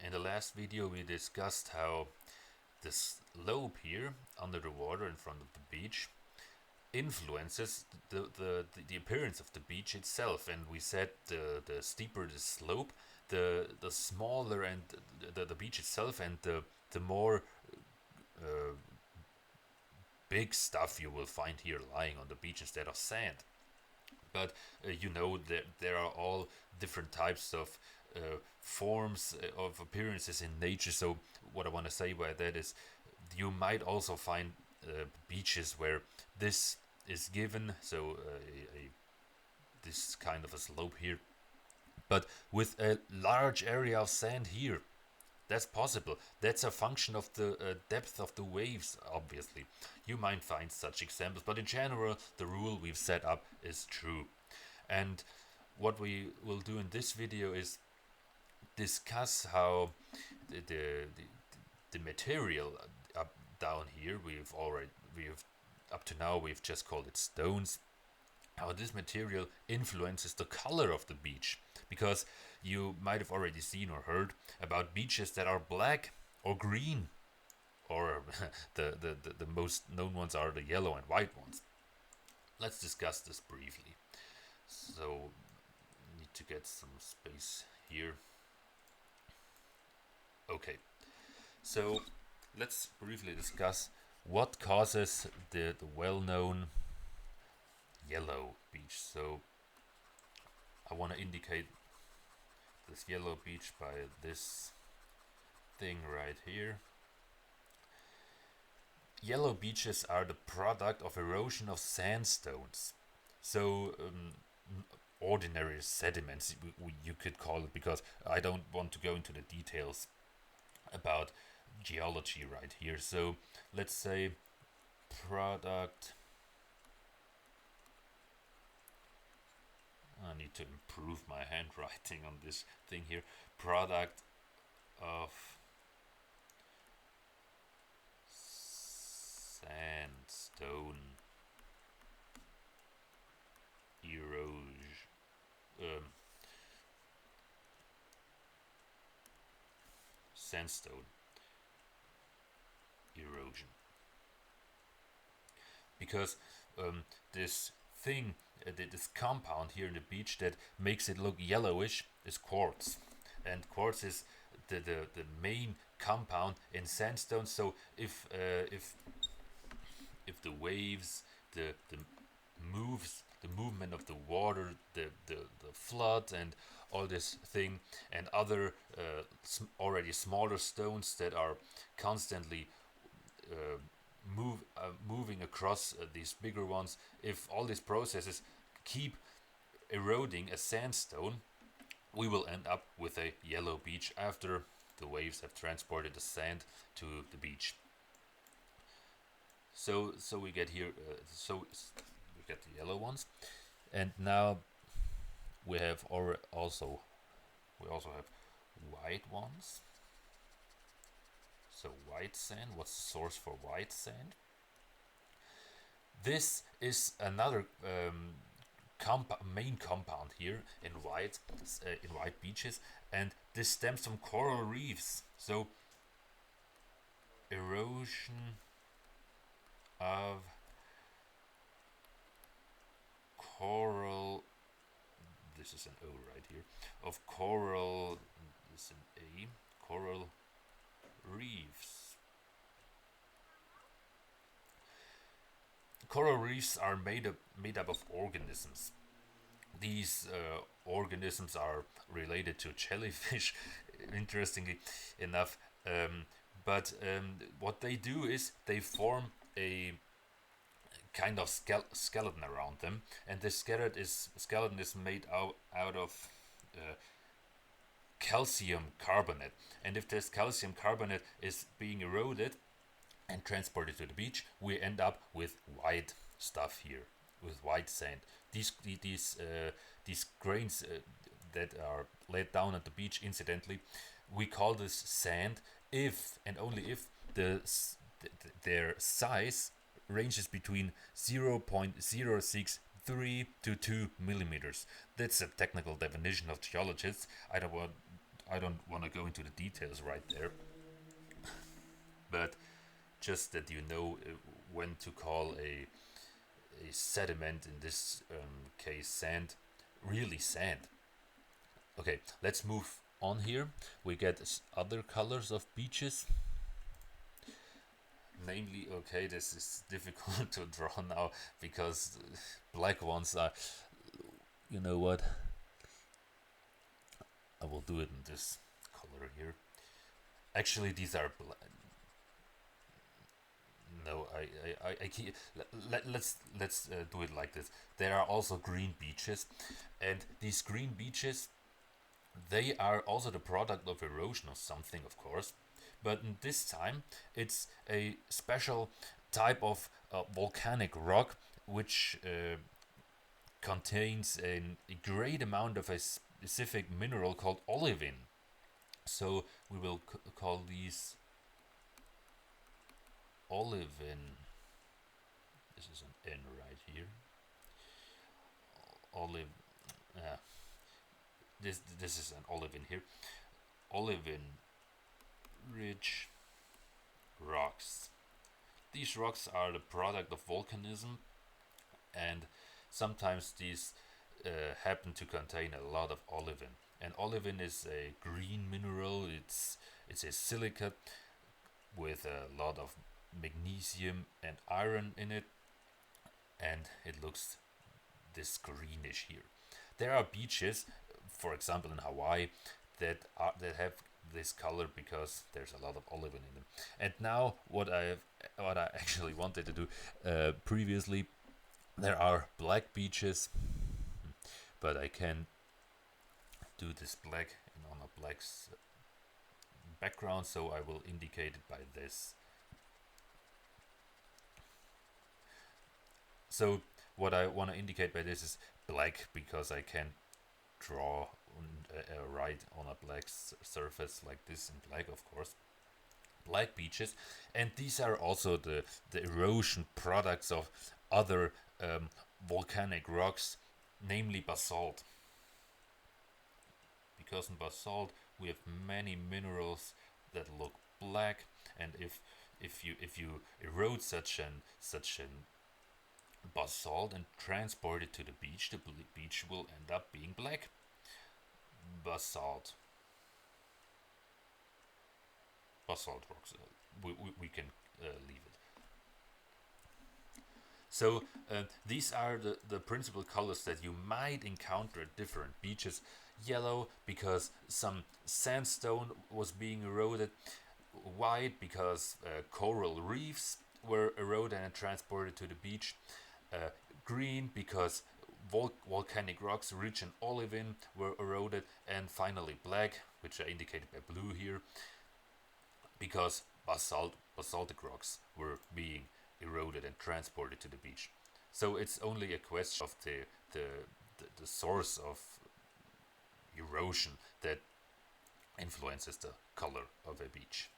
In the last video we discussed how the slope here under the water in front of the beach influences the appearance of the beach itself, and we said the steeper the slope, the smaller and the beach itself, and the more uh, big stuff you will find here lying on the beach instead of sand. But you know that there are all different types of forms of appearances in nature. So what I want to say by that is you might also find beaches where this is given, so this kind of a slope here, but with a large area of sand here. That's possible. That's a function of the depth of the waves, obviously. You might find such examples, but in general, the rule we've set up is true. And what we will do in this video is discuss how the material up down here, we've up to now we've just called it stones, how this material influences the color of the beach, because you might have already seen or heard about beaches that are black or green, or the most known ones are the yellow and white ones. Let's discuss this briefly. So need to get some space here. Okay, so let's briefly discuss what causes the well-known yellow beach. So I want to indicate this yellow beach by this thing right here. Yellow beaches are the product of erosion of sandstones. So ordinary sediments, you could call it, because I don't want to go into the details about geology right here. So let's say product, I need to improve my handwriting on this thing here, product of sandstone erosion, sandstone erosion, because this thing, this compound here in the beach that makes it look yellowish is quartz, and quartz is the main compound in sandstone. So if the waves, the movement of the water, the flood, and all this thing, and other already smaller stones that are constantly moving across these bigger ones, if all these processes keep eroding a sandstone, we will end up with a yellow beach after the waves have transported the sand to the beach. So we get here, so we get the yellow ones, and now we have also have white ones. So white sand, what's the source for white sand? This is another main compound here in white beaches, and this stems from coral reefs. So erosion of coral, this is an O right here, of coral, this is an A, coral reefs. Coral reefs are made up of organisms. These organisms are related to jellyfish, interestingly enough, but what they do is they form a kind of skeleton around them, and this skeleton is made out of calcium carbonate, and if this calcium carbonate is being eroded and transported to the beach, we end up with white stuff here, with white sand. These grains that are laid down at the beach, incidentally, we call this sand if and only if their size ranges between 0.063 to 2 millimeters. That's a technical definition of geologists. I I don't want to go into the details right there, but just that you know when to call a sediment, in this case sand, really sand. Okay, let's move on here. We get other colors of beaches. Namely, okay, this is difficult to draw now because black ones are, you know what, I will do it in this color here. Actually, these are no, I keep, let's do it like this. There are also green beaches, and these green beaches, they are also the product of erosion or something, of course, but in this time it's a special type of volcanic rock which contains a great amount of a specific mineral called olivine. So we will call these olivine. This is an N right here. Olive. Uh, this is an olivine here. Olivine rich rocks. These rocks are the product of volcanism, and sometimes these happen to contain a lot of olivine. And olivine is a green mineral. It's a silicate with a lot of magnesium and iron in it, and it looks this greenish here. There are beaches, for example in Hawaii, that have this color because there's a lot of olivine in them. And now what I actually wanted to do previously, there are black beaches, but I can do this black on a black background, so I will indicate it by this. So what I want to indicate by this is black because I can draw right on a black surface like this in black, of course. Black beaches, and these are also the erosion products of other volcanic rocks, namely basalt. Because in basalt we have many minerals that look black, and if you erode such an basalt and transport it to the beach will end up being black. Basalt rocks. We can leave it. So these are the principal colors that you might encounter at different beaches. Yellow because some sandstone was being eroded. White because coral reefs were eroded and transported to the beach. Green because volcanic rocks rich in olivine were eroded. And finally black, which I indicated by blue here, because basaltic rocks were being eroded and transported to the beach. So it's only a question of the source of erosion that influences the color of a beach.